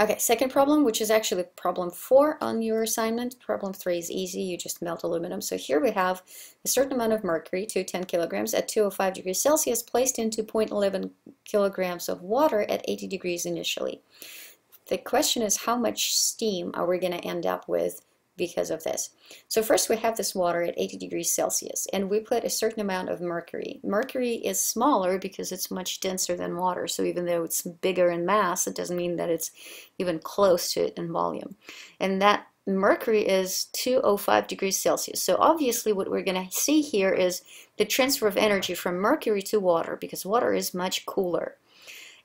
Okay, second problem, which is actually problem 4 on your assignment. Problem 3 is easy, you just melt aluminum. So here we have a certain amount of mercury, 210 kilograms, at 205 degrees Celsius, placed into 0.11 kilograms of water at 80 degrees initially. The question is, how much steam are we going to end up with because of this? So first we have this water at 80 degrees Celsius, and we put a certain amount of mercury. Mercury is smaller because it's much denser than water, so even though it's bigger in mass, it doesn't mean that it's even close to it in volume. And that mercury is 205 degrees Celsius. So obviously what we're going to see here is the transfer of energy from mercury to water, because water is much cooler.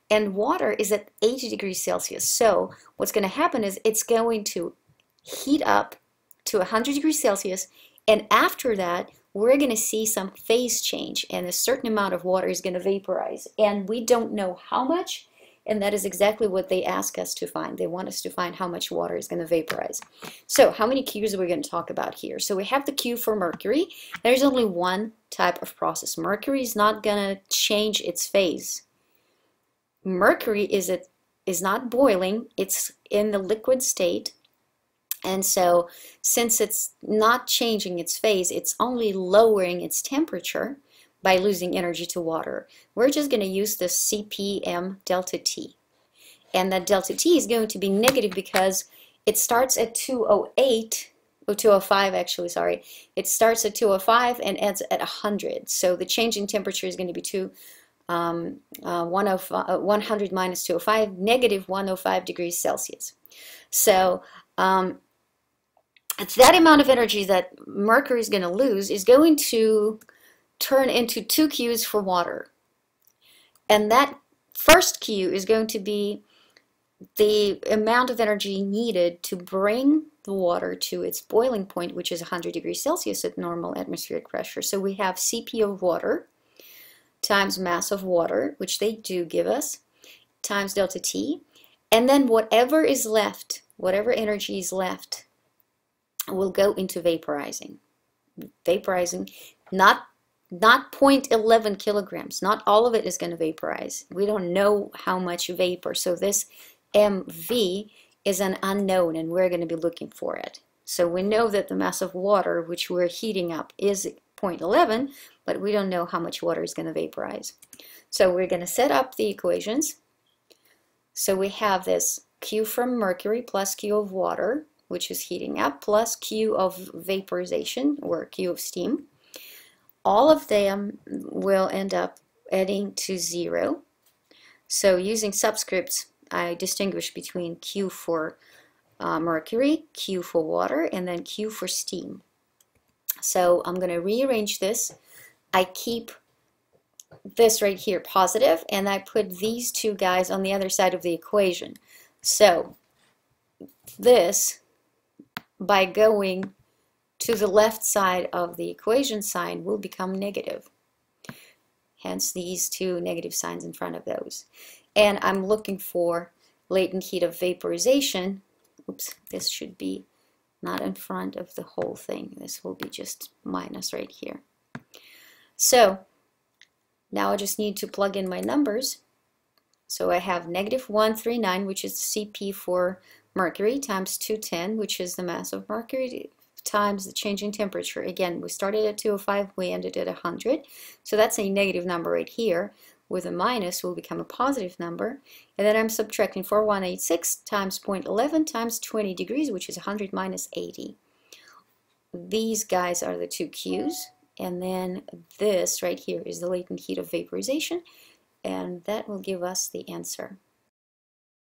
And water is at 80 degrees Celsius. So what's going to happen is it's going to heat up to 100 degrees Celsius, and after that we're going to see some phase change, and a certain amount of water is going to vaporize, and we don't know how much, and that is exactly what they ask us to find. They want us to find how much water is going to vaporize. So how many Qs are we going to talk about here? So we have the Q for mercury. There's only one type of process. Mercury is not going to change its phase. Mercury is not boiling, it's in the liquid state. And so since it's not changing its phase, it's only lowering its temperature by losing energy to water. We're just going to use the CPm delta T. And that delta T is going to be negative because it starts at 208, or 205 actually, sorry. It starts at 205 and ends at 100. So the change in temperature is going to be 100 minus 205, negative 105 degrees Celsius. So that amount of energy that mercury is going to lose is going to turn into 2 Qs for water. And that first Q is going to be the amount of energy needed to bring the water to its boiling point, which is 100 degrees Celsius at normal atmospheric pressure. So we have Cp of water times mass of water, which they do give us, times delta T. And then whatever is left, whatever energy is left, will go into vaporizing. Vaporizing, not 0.11 kilograms. Not all of it is going to vaporize. We don't know how much vapor. So this MV is an unknown, and we're going to be looking for it. So we know that the mass of water, which we're heating up, is 0.11, but we don't know how much water is going to vaporize. So we're going to set up the equations. So we have this Q from mercury plus Q of water, which is heating up, plus Q of vaporization, or Q of steam. All of them will end up adding to 0. So using subscripts, I distinguish between Q for mercury, Q for water, and then Q for steam. So I'm going to rearrange this. I keep this right here positive, and I put these two guys on the other side of the equation. So this, by going to the left side of the equation sign, will become negative. Hence these two negative signs in front of those. And I'm looking for latent heat of vaporization. Oops, this should be not in front of the whole thing. This will be just minus right here. So now I just need to plug in my numbers. So I have negative 139, which is Cp for mercury, times 210, which is the mass of mercury, times the changing temperature. Again, we started at 205, we ended at 100. So that's a negative number right here. With a minus will become a positive number. And then I'm subtracting 4186 times 0.11 times 20 degrees, which is 100 minus 80. These guys are the two Qs. And then this right here is the latent heat of vaporization. And that will give us the answer.